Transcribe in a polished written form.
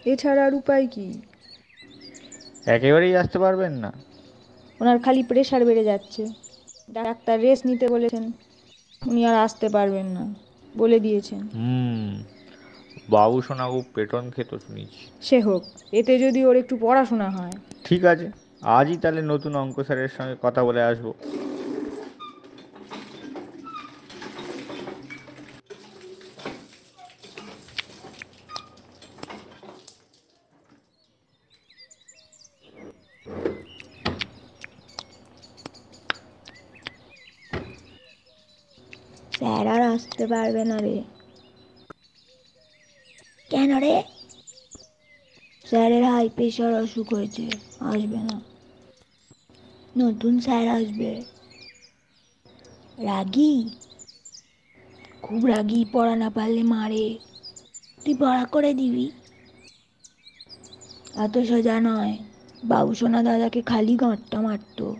এছাড়া আর উপায় কি? একেবারেই আসতে পারবেন না? ওনার খালি প্রেশার বেড়ে যাচ্ছে। ডাক্তার রেস্ট নিতে বলেছেন, উনি আর আসতে পারবেন না বলে দিয়েছেন। হুম। বাবু সোনা খুব পেটন খেত শুনেছি। সে হোক, এতে যদি ওর একটু পড়াশোনা হয়। ঠিক আছে, আজই তাহলে নতুন অঙ্ক স্যারের সঙ্গে কথা বলে আসবো। স্যার আর আসতে পারবে না রে। কেন রে? স্যারের হাই প্রেশার অসুখ হয়েছে, আসবে না। নতুন স্যার আসবে, রাগী, খুব রাগী, পড়া না পারলে মারে। তুই পড়া করে দিবি? এত সোজা নয়, বাবু সোনা দাদাকে খালি গাঁটটা মারতো।